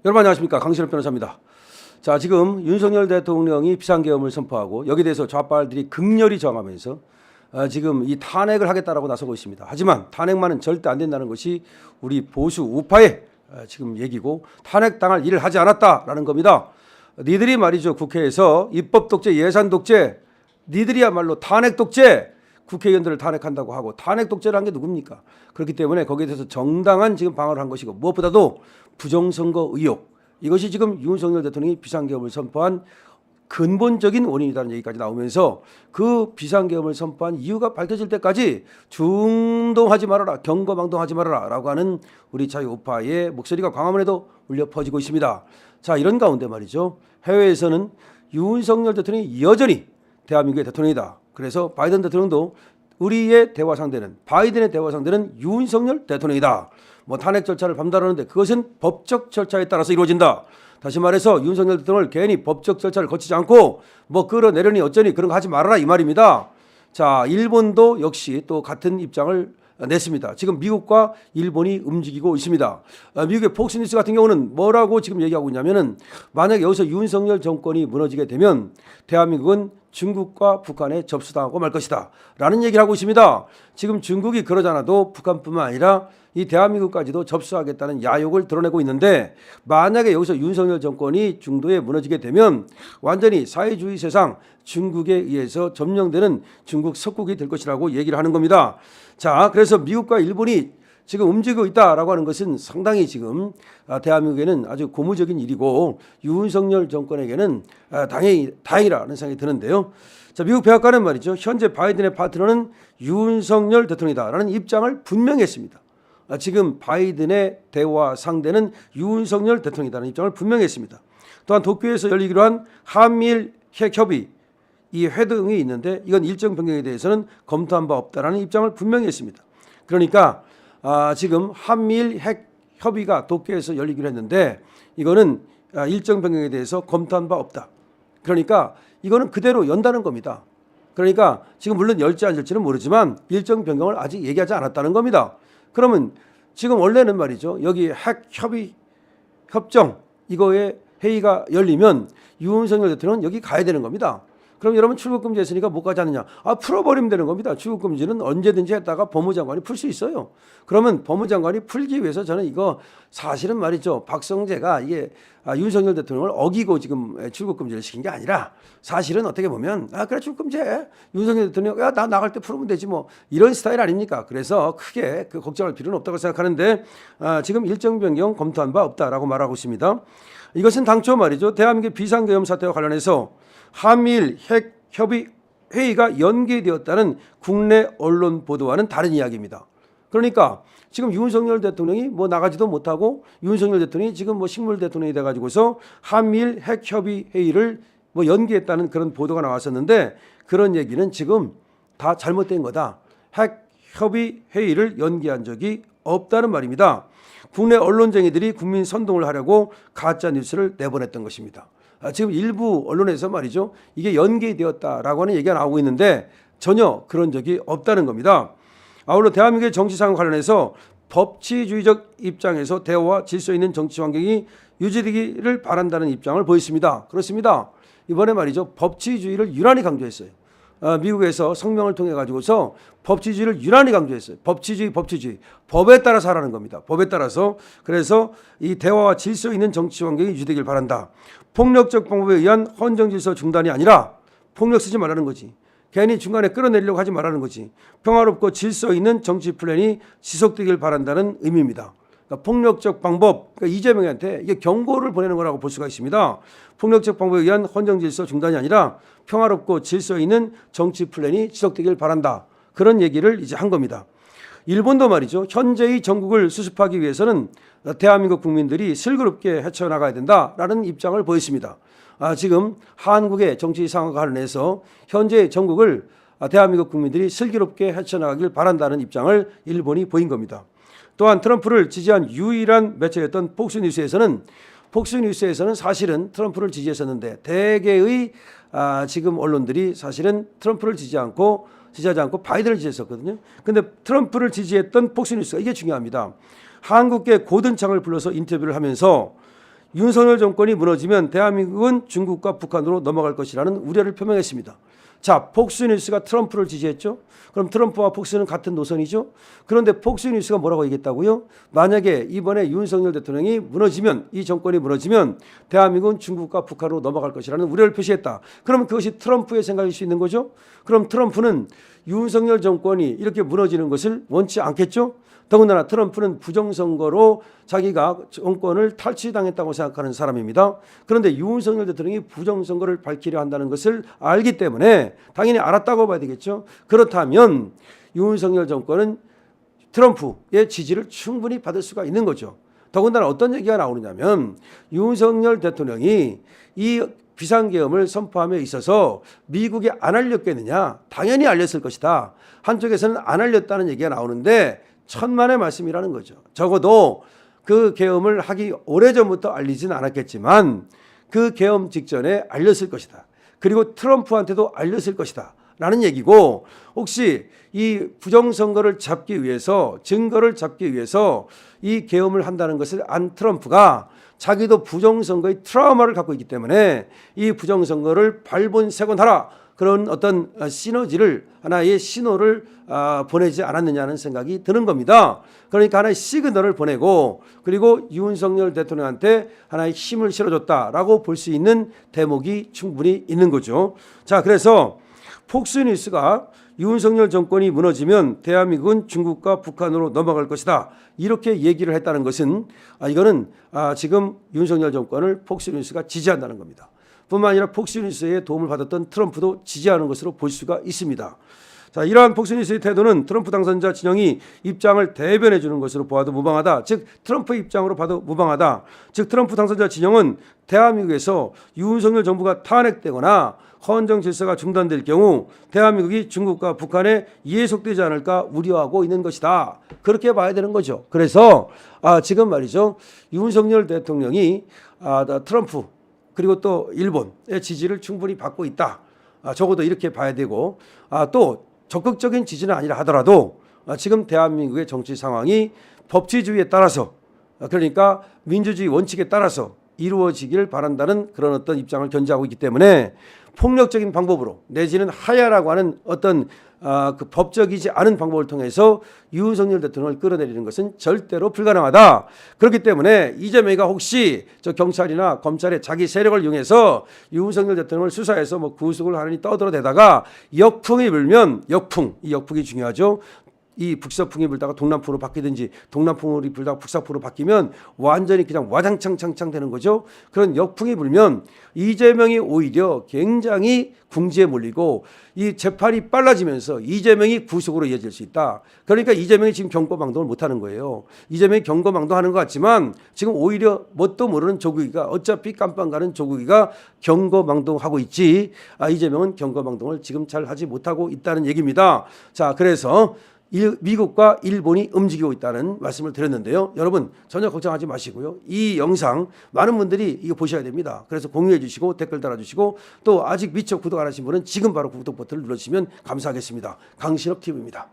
여러분 안녕하십니까, 강신업 변호사입니다. 자, 지금 윤석열 대통령이 비상계엄을 선포하고 여기에 대해서 좌빨들이 극렬히 저항하면서 지금 이 탄핵을 하겠다라고 나서고 있습니다. 하지만 탄핵만은 절대 안 된다는 것이 우리 보수 우파의 지금 얘기고, 탄핵당할 일을 하지 않았다라는 겁니다. 니들이 말이죠, 국회에서 입법 독재, 예산 독재, 니들이야말로 탄핵 독재, 국회의원들을 탄핵한다고 하고, 탄핵 독재를 한 게 누굽니까? 그렇기 때문에 거기에 대해서 정당한 지금 방어를 한 것이고, 무엇보다도 부정선거 의혹, 이것이 지금 윤석열 대통령이 비상계엄을 선포한 근본적인 원인이라는 얘기까지 나오면서, 그 비상계엄을 선포한 이유가 밝혀질 때까지 중동하지 말아라, 경거망동하지 말아라 라고 하는 우리 자유우파의 목소리가 광화문에도 울려 퍼지고 있습니다. 자, 이런 가운데 말이죠, 해외에서는 윤석열 대통령이 여전히 대한민국의 대통령이다. 그래서 바이든 대통령도 우리의 대화 상대는, 바이든의 대화 상대는 윤석열 대통령이다. 뭐 탄핵 절차를 밟는다는데 그것은 법적 절차에 따라서 이루어진다. 다시 말해서 윤석열 대통령을 괜히 법적 절차를 거치지 않고 뭐 끌어내려니 어쩌니 그런 거 하지 말아라, 이 말입니다. 자, 일본도 역시 또 같은 입장을 냈습니다. 지금 미국과 일본이 움직이고 있습니다. 미국의 폭스뉴스 같은 경우는 뭐라고 지금 얘기하고 있냐면은, 만약에 여기서 윤석열 정권이 무너지게 되면 대한민국은 중국과 북한에 접수당하고 말 것이다 라는 얘기를 하고 있습니다. 지금 중국이 그러잖아도 북한뿐만 아니라 이 대한민국까지도 접수하겠다는 야욕을 드러내고 있는데, 만약에 여기서 윤석열 정권이 중도에 무너지게 되면 완전히 사회주의 세상, 중국에 의해서 점령되는 중국 석국이 될 것이라고 얘기를 하는 겁니다. 자, 그래서 미국과 일본이 지금 움직이고 있다라고 하는 것은 상당히 지금 대한민국에는 아주 고무적인 일이고, 윤석열 정권에게는 다행이라는 생각이 드는데요. 자, 미국 백악관은 말이죠, 현재 바이든의 파트너는 윤석열 대통령이다라는 입장을 분명히 했습니다. 지금 바이든의 대화 상대는 윤석열 대통령이라는 입장을 분명히 했습니다. 또한 도쿄에서 열리기로 한 한미일 핵협의, 이 회동이 있는데 이건 일정 변경에 대해서는 검토한 바 없다라는 입장을 분명히 했습니다. 그러니까 지금 한미일 핵 협의가 도쿄에서 열리기로 했는데 이거는 일정 변경에 대해서 검토한 바 없다. 그러니까 이거는 그대로 연다는 겁니다. 그러니까 지금 물론 열지 안 열지는 모르지만 일정 변경을 아직 얘기하지 않았다는 겁니다. 그러면 지금 원래는 말이죠, 여기 핵 협의 협정 이거에 회의가 열리면 윤석열 대통령은 여기 가야 되는 겁니다. 그럼 여러분, 출국금지 했으니까 못 가지 않느냐? 풀어버리면 되는 겁니다. 출국금지는 언제든지 했다가 법무장관이 풀 수 있어요. 그러면 법무장관이 풀기 위해서 저는 이거 사실은 말이죠, 박성재가 이게 윤석열 대통령을 어기고 지금 출국금지를 시킨 게 아니라, 사실은 어떻게 보면 그래 출국금지해, 윤석열 대통령 야 나 나갈 때 풀으면 되지 뭐, 이런 스타일 아닙니까? 그래서 크게 그 걱정할 필요는 없다고 생각하는데 지금 일정 변경 검토한 바 없다라고 말하고 있습니다. 이것은 당초 말이죠, 대한민국 비상계엄 사태와 관련해서 한미일 핵 협의 회의가 연기되었다는 국내 언론 보도와는 다른 이야기입니다. 그러니까 지금 윤석열 대통령이 뭐 나가지도 못하고, 윤석열 대통령이 지금 뭐 식물 대통령이 돼가지고서 한미일 핵 협의 회의를 뭐 연기했다는 그런 보도가 나왔었는데, 그런 얘기는 지금 다 잘못된 거다. 핵 협의 회의를 연기한 적이 없다는 말입니다. 국내 언론쟁이들이 국민 선동을 하려고 가짜 뉴스를 내보냈던 것입니다. 지금 일부 언론에서 말이죠, 이게 연기되었다라고 하는 얘기가 나오고 있는데 전혀 그런 적이 없다는 겁니다. 아울러 대한민국의 정치 상황 관련해서 법치주의적 입장에서 대화와 질서 있는 정치 환경이 유지되기를 바란다는 입장을 보였습니다. 그렇습니다. 이번에 말이죠, 법치주의를 유난히 강조했어요. 미국에서 성명을 통해 가지고서 법치주의를 유난히 강조했어요. 법치주의, 법에 따라서 하라는 겁니다. 법에 따라서. 그래서 이 대화와 질서 있는 정치 환경이 유지되길 바란다. 폭력적 방법에 의한 헌정 질서 중단이 아니라, 폭력 쓰지 말라는 거지, 괜히 중간에 끌어내리려고 하지 말라는 거지, 평화롭고 질서 있는 정치 플랜이 지속되길 바란다는 의미입니다. 그러니까 폭력적 방법, 그러니까 이재명한테 이게 경고를 보내는 거라고 볼 수가 있습니다. 폭력적 방법에 의한 헌정 질서 중단이 아니라 평화롭고 질서 있는 정치 플랜이 지속되길 바란다. 그런 얘기를 이제 한 겁니다. 일본도 말이죠, 현재의 정국을 수습하기 위해서는 대한민국 국민들이 슬그럽게 헤쳐나가야 된다라는 입장을 보였습니다. 지금 한국의 정치 상황과 관련해서 현재의 정국을 대한민국 국민들이 슬기롭게 헤쳐나가길 바란다는 입장을 일본이 보인 겁니다. 또한 트럼프를 지지한 유일한 매체였던 폭스뉴스에서는 사실은 트럼프를 지지했었는데, 대개의 지금 언론들이 사실은 트럼프를 지지하지 않고 바이든을 지지했었거든요. 근데 트럼프를 지지했던 폭스뉴스가, 이게 중요합니다, 한국계 고든창을 불러서 인터뷰를 하면서 윤석열 정권이 무너지면 대한민국은 중국과 북한으로 넘어갈 것이라는 우려를 표명했습니다. 자, 폭스뉴스가 트럼프를 지지했죠. 그럼 트럼프와 폭스는 같은 노선이죠. 그런데 폭스뉴스가 뭐라고 얘기했다고요? 만약에 이번에 윤석열 대통령이 무너지면, 이 정권이 무너지면 대한민국은 중국과 북한으로 넘어갈 것이라는 우려를 표시했다. 그러면 그것이 트럼프의 생각일 수 있는 거죠. 그럼 트럼프는 윤석열 정권이 이렇게 무너지는 것을 원치 않겠죠. 더군다나 트럼프는 부정선거로 자기가 정권을 탈취당했다고 생각하는 사람입니다. 그런데 윤석열 대통령이 부정선거를 밝히려 한다는 것을 알기 때문에 당연히 알았다고 봐야 되겠죠. 그렇다면 윤석열 정권은 트럼프의 지지를 충분히 받을 수가 있는 거죠. 더군다나 어떤 얘기가 나오느냐면 윤석열 대통령이 이 비상계엄을 선포함에 있어서 미국이 안 알렸겠느냐? 당연히 알렸을 것이다. 한쪽에서는 안 알렸다는 얘기가 나오는데 천만의 말씀이라는 거죠. 적어도 그 계엄을 하기 오래전부터 알리진 않았겠지만 그 계엄 직전에 알렸을 것이다. 그리고 트럼프한테도 알렸을 것이다. 라는 얘기고, 혹시 이 부정선거를 잡기 위해서, 증거를 잡기 위해서 이 계엄을 한다는 것을 안 트럼프가 자기도 부정선거의 트라우마를 갖고 있기 때문에 이 부정선거를 발본색원하라, 그런 어떤 시너지를, 하나의 신호를 보내지 않았느냐는 생각이 드는 겁니다. 그러니까 하나의 시그널을 보내고, 그리고 윤석열 대통령한테 하나의 힘을 실어줬다라고 볼 수 있는 대목이 충분히 있는 거죠. 자, 그래서 폭스뉴스가 윤석열 정권이 무너지면 대한민국은 중국과 북한으로 넘어갈 것이다, 이렇게 얘기를 했다는 것은 이거는 지금 윤석열 정권을 폭스뉴스가 지지한다는 겁니다. 뿐만 아니라 폭스뉴스의 도움을 받았던 트럼프도 지지하는 것으로 볼 수가 있습니다. 자, 이러한 폭스뉴스의 태도는 트럼프 당선자 진영이 입장을 대변해 주는 것으로 보아도 무방하다. 즉 트럼프의 입장으로 봐도 무방하다. 즉 트럼프 당선자 진영은 대한민국에서 윤석열 정부가 탄핵되거나 헌정 질서가 중단될 경우 대한민국이 중국과 북한에 예속되지 않을까 우려하고 있는 것이다. 그렇게 봐야 되는 거죠. 그래서 지금 말이죠, 윤석열 대통령이 트럼프 그리고 또 일본의 지지를 충분히 받고 있다. 적어도 이렇게 봐야 되고, 또 적극적인 지지는 아니라 하더라도 지금 대한민국의 정치 상황이 법치주의에 따라서, 그러니까 민주주의 원칙에 따라서 이루어지길 바란다는 그런 어떤 입장을 견지하고 있기 때문에 폭력적인 방법으로 내지는 하야라고 하는 어떤 그 법적이지 않은 방법을 통해서 윤석열 대통령을 끌어내리는 것은 절대로 불가능하다. 그렇기 때문에 이재명이가 혹시 저 경찰이나 검찰의 자기 세력을 이용해서 윤석열 대통령을 수사해서 뭐 구속을 하느니 떠들어대다가 역풍이 불면, 이 역풍이 중요하죠. 이 북서풍이 불다가 동남풍으로 바뀌든지 동남풍이 불다가 북서풍으로 바뀌면 완전히 그냥 와장창창창 되는 거죠. 그런 역풍이 불면 이재명이 오히려 굉장히 궁지에 몰리고 이 재판이 빨라지면서 이재명이 구속으로 이어질 수 있다. 그러니까 이재명이 지금 경고망동을 못하는 거예요. 이재명이 경고망동하는 것 같지만 지금 오히려 뭣도 모르는 조국이가, 어차피 깜빵 가는 조국이가 경고망동하고 있지, 이재명은 경고망동을 지금 잘 하지 못하고 있다는 얘기입니다. 자, 그래서 미국과 일본이 움직이고 있다는 말씀을 드렸는데요. 여러분 전혀 걱정하지 마시고요. 이 영상 많은 분들이 이거 보셔야 됩니다. 그래서 공유해 주시고 댓글 달아주시고, 또 아직 미처 구독 안 하신 분은 지금 바로 구독 버튼을 눌러주시면 감사하겠습니다. 강신업 TV입니다.